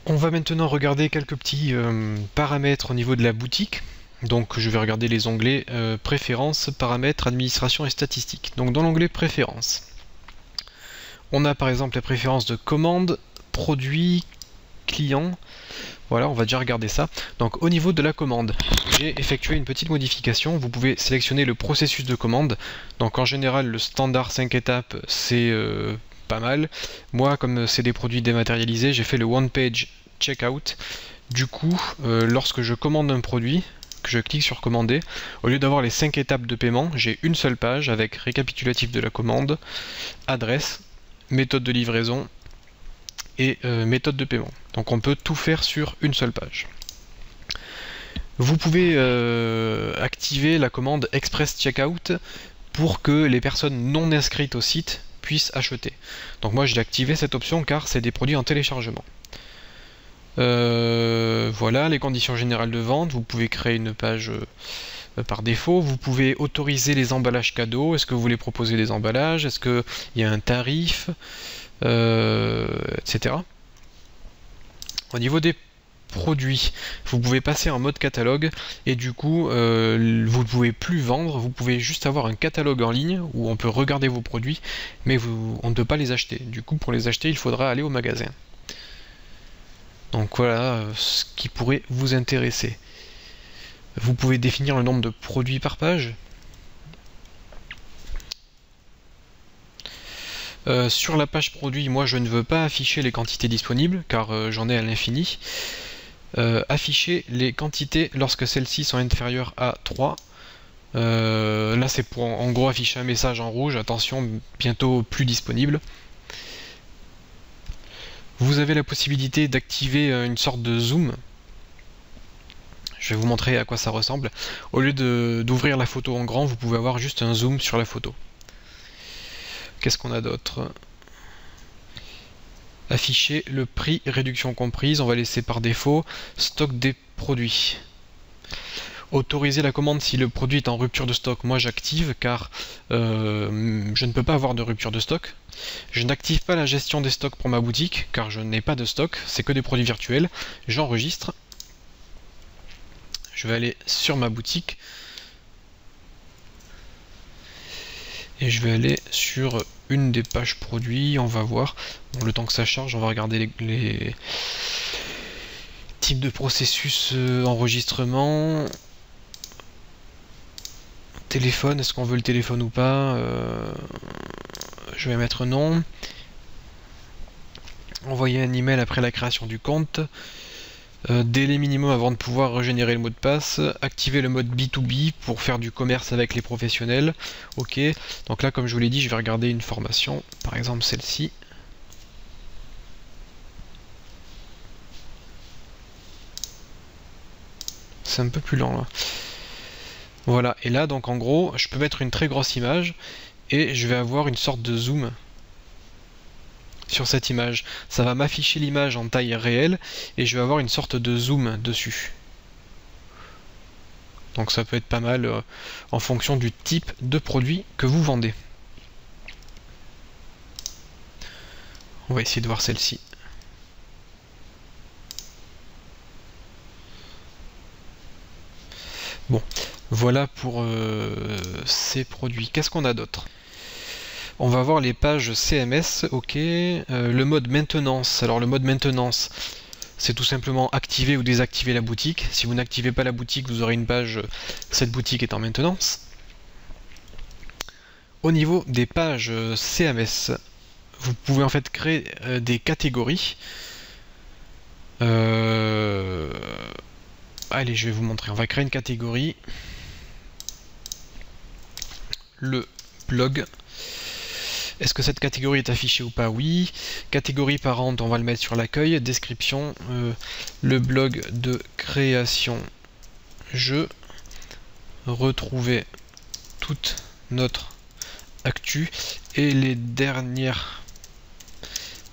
On va maintenant regarder quelques petits paramètres au niveau de la boutique. Donc je vais regarder les onglets préférences, paramètres, administration et statistiques. Donc dans l'onglet préférences, on a par exemple les préférences de commande, produit, client. Voilà, on va déjà regarder ça. Donc au niveau de la commande, j'ai effectué une petite modification. Vous pouvez sélectionner le processus de commande. Donc en général, le standard 5 étapes, c'est pas mal. Moi, comme c'est des produits dématérialisés, j'ai fait le One Page Checkout. Du coup, lorsque je commande un produit, que je clique sur commander, au lieu d'avoir les 5 étapes de paiement, j'ai une seule page avec récapitulatif de la commande, adresse, méthode de livraison et méthode de paiement. Donc on peut tout faire sur une seule page. Vous pouvez activer la commande Express Checkout pour que les personnes non inscrites au site puissent acheter. Donc moi j'ai activé cette option car c'est des produits en téléchargement. Voilà les conditions générales de vente. Vous pouvez créer une page par défaut. Vous pouvez autoriser les emballages cadeaux. Est-ce que vous voulez proposer des emballages? Est-ce qu'il y a un tarif, etc. Au niveau des produits, vous pouvez passer en mode catalogue et du coup vous ne pouvez plus vendre, vous pouvez juste avoir un catalogue en ligne où on peut regarder vos produits mais on ne peut pas les acheter. Du coup pour les acheter il faudra aller au magasin. Donc voilà ce qui pourrait vous intéresser. Vous pouvez définir le nombre de produits par page. Sur la page produit, moi je ne veux pas afficher les quantités disponibles car j'en ai à l'infini. Afficher les quantités lorsque celles-ci sont inférieures à 3. Là c'est pour en gros afficher un message en rouge, attention, bientôt plus disponible. Vous avez la possibilité d'activer une sorte de zoom. Je vais vous montrer à quoi ça ressemble. Au lieu d'ouvrir la photo en grand, vous pouvez avoir juste un zoom sur la photo. Qu'est-ce qu'on a d'autre? Afficher le prix, réduction comprise, on va laisser par défaut. Stock des produits. Autoriser la commande si le produit est en rupture de stock. Moi j'active car je ne peux pas avoir de rupture de stock. Je n'active pas la gestion des stocks pour ma boutique car je n'ai pas de stock, c'est que des produits virtuels. J'enregistre. Je vais aller sur ma boutique. Et je vais aller sur une des pages produits, on va voir. Bon, le temps que ça charge, on va regarder les types de processus enregistrement. Téléphone, est-ce qu'on veut le téléphone ou pas? Je vais mettre non. Envoyer un email après la création du compte. Délai minimum avant de pouvoir régénérer le mot de passe. Activer le mode B2B pour faire du commerce avec les professionnels. Ok, donc là comme je vous l'ai dit, je vais regarder une formation, par exemple celle-ci. C'est un peu plus lent là. Voilà, et là donc en gros, je peux mettre une très grosse image et je vais avoir une sorte de zoom sur cette image. Ça va m'afficher l'image en taille réelle et je vais avoir une sorte de zoom dessus. Donc ça peut être pas mal en fonction du type de produit que vous vendez. On va essayer de voir celle-ci. Bon, voilà pour ces produits. Qu'est-ce qu'on a d'autre? On va voir les pages CMS, ok. Le mode maintenance. Alors le mode maintenance, c'est tout simplement activer ou désactiver la boutique. Si vous n'activez pas la boutique, vous aurez une page cette boutique est en maintenance. Au niveau des pages CMS, vous pouvez en fait créer des catégories. Allez, je vais vous montrer. On va créer une catégorie. Le blog. Est-ce que cette catégorie est affichée ou pas? Oui. Catégorie parente, on va le mettre sur l'accueil. Description, le blog de création jeu. Retrouver toute notre actu et les dernières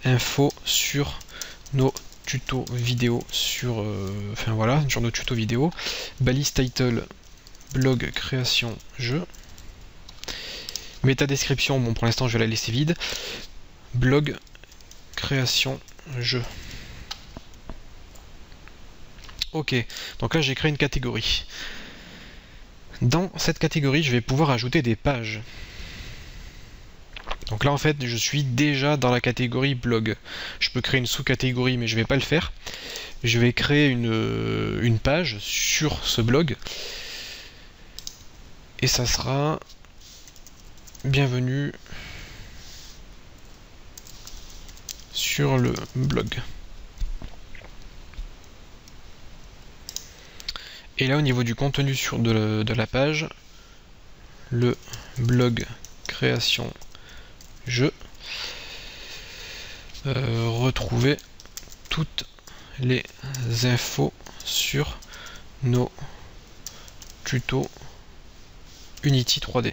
infos sur nos tutos vidéo sur enfin voilà, sur nos tutos vidéo. Balise title, blog création jeu. Méta description, bon pour l'instant je vais la laisser vide. Blog création jeu. Ok, donc là j'ai créé une catégorie. Dans cette catégorie, je vais pouvoir ajouter des pages. Donc là en fait, je suis déjà dans la catégorie blog. Je peux créer une sous-catégorie, mais je ne vais pas le faire. Je vais créer une page sur ce blog. Et ça sera bienvenue sur le blog. Et là au niveau du contenu de la page, le blog création jeu, retrouver toutes les infos sur nos tutos Unity 3D.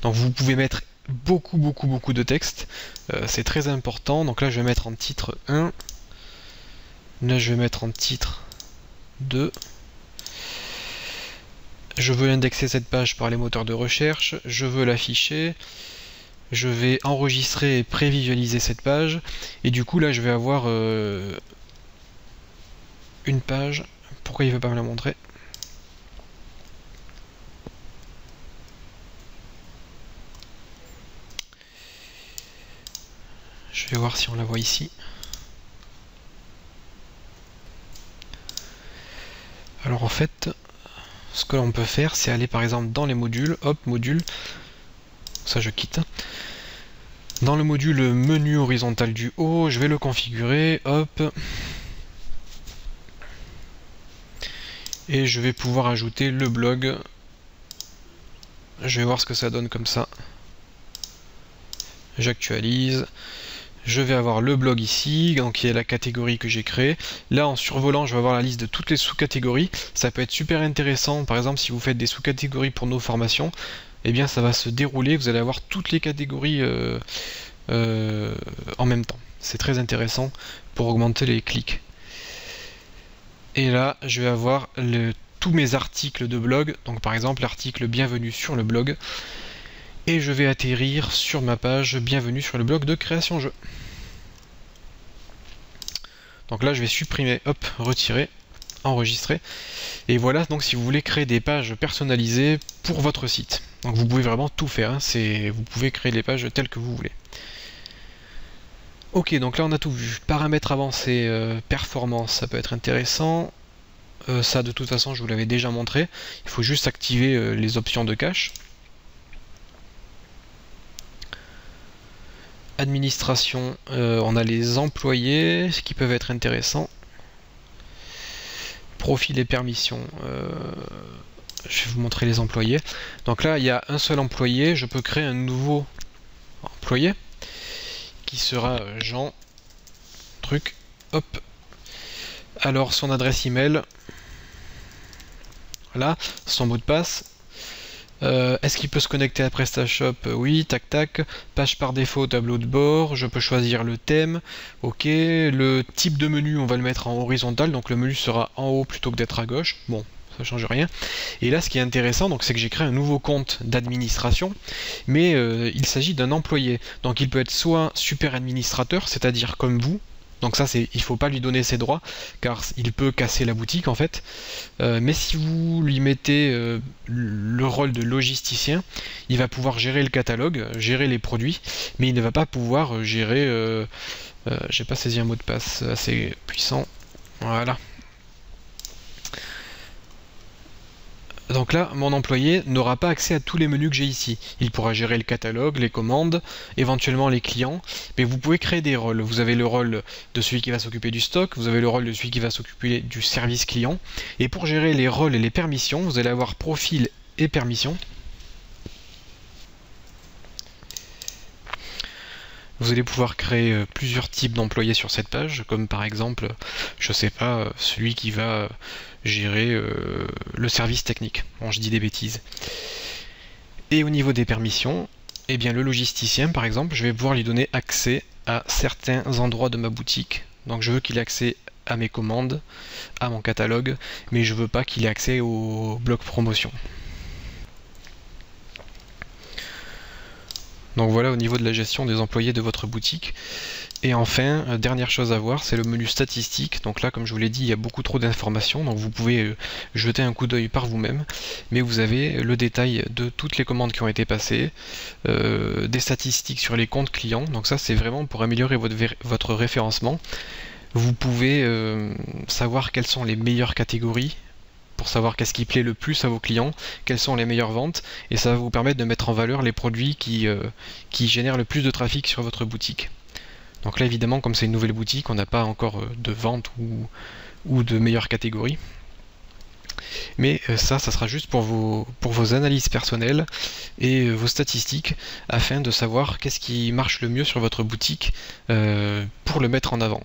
Donc vous pouvez mettre beaucoup de texte, c'est très important. Donc là je vais mettre en titre 1, là je vais mettre en titre 2. Je veux indexer cette page par les moteurs de recherche, je veux l'afficher, je vais enregistrer et prévisualiser cette page, et du coup là je vais avoir une page. Pourquoi il ne veut pas me la montrer? Je vais voir si on la voit ici. Alors en fait, ce que l'on peut faire, c'est aller par exemple dans les modules, hop, module, ça je quitte. Dans le module menu horizontal du haut, je vais le configurer, hop. Et je vais pouvoir ajouter le blog. Je vais voir ce que ça donne comme ça. J'actualise. Je vais avoir le blog ici, donc qui est la catégorie que j'ai créée. Là, en survolant, je vais avoir la liste de toutes les sous-catégories. Ça peut être super intéressant, par exemple, si vous faites des sous-catégories pour nos formations, eh bien, ça va se dérouler. Vous allez avoir toutes les catégories en même temps. C'est très intéressant pour augmenter les clics. Et là, je vais avoir tous mes articles de blog. Donc, par exemple, l'article bienvenue sur le blog. Et je vais atterrir sur ma page bienvenue sur le blog de création jeu. Donc là je vais supprimer, hop, retirer, enregistrer. Et voilà, donc si vous voulez créer des pages personnalisées pour votre site. Donc vous pouvez vraiment tout faire, hein, vous pouvez créer les pages telles que vous voulez. Ok, donc là on a tout vu. Paramètres avancés, performance, ça peut être intéressant. Ça de toute façon je vous l'avais déjà montré. Il faut juste activer les options de cache. Administration, on a les employés, ce qui peuvent être intéressants. Profil et permissions, je vais vous montrer les employés. Donc là, il y a un seul employé, je peux créer un nouveau employé qui sera Jean, truc, hop. Alors son adresse email, voilà, son mot de passe. Est-ce qu'il peut se connecter à PrestaShop? Oui, tac tac. Page par défaut, tableau de bord. Je peux choisir le thème. Ok. Le type de menu, on va le mettre en horizontal. Donc le menu sera en haut plutôt que d'être à gauche. Bon, ça change rien. Et là, ce qui est intéressant, donc, c'est que j'ai créé un nouveau compte d'administration. Mais il s'agit d'un employé. Donc il peut être soit super administrateur, c'est-à-dire comme vous. Donc ça, il ne faut pas lui donner ses droits, car il peut casser la boutique en fait. Mais si vous lui mettez le rôle de logisticien, il va pouvoir gérer le catalogue, gérer les produits, mais il ne va pas pouvoir gérer... j'ai pas saisi un mot de passe assez puissant. Voilà. Donc là, mon employé n'aura pas accès à tous les menus que j'ai ici. Il pourra gérer le catalogue, les commandes, éventuellement les clients, mais vous pouvez créer des rôles. Vous avez le rôle de celui qui va s'occuper du stock, vous avez le rôle de celui qui va s'occuper du service client, et pour gérer les rôles et les permissions, vous allez avoir profil et permissions. Vous allez pouvoir créer plusieurs types d'employés sur cette page, comme par exemple, je sais pas, celui qui va gérer le service technique. Bon, je dis des bêtises. Et au niveau des permissions, eh bien le logisticien, par exemple, je vais pouvoir lui donner accès à certains endroits de ma boutique. Donc je veux qu'il ait accès à mes commandes, à mon catalogue, mais je veux pas qu'il ait accès au bloc promotion. Donc voilà au niveau de la gestion des employés de votre boutique. Et enfin, dernière chose à voir, c'est le menu statistique. Donc là, comme je vous l'ai dit, il y a beaucoup trop d'informations, donc vous pouvez jeter un coup d'œil par vous-même, mais vous avez le détail de toutes les commandes qui ont été passées, des statistiques sur les comptes clients. Donc ça, c'est vraiment pour améliorer votre référencement. Vous pouvez savoir quelles sont les meilleures catégories, pour savoir qu'est-ce qui plaît le plus à vos clients, quelles sont les meilleures ventes, et ça va vous permettre de mettre en valeur les produits qui génèrent le plus de trafic sur votre boutique. Donc là évidemment, comme c'est une nouvelle boutique, on n'a pas encore de vente ou de meilleures catégories. Mais ça sera juste pour vos analyses personnelles et vos statistiques, afin de savoir qu'est-ce qui marche le mieux sur votre boutique pour le mettre en avant.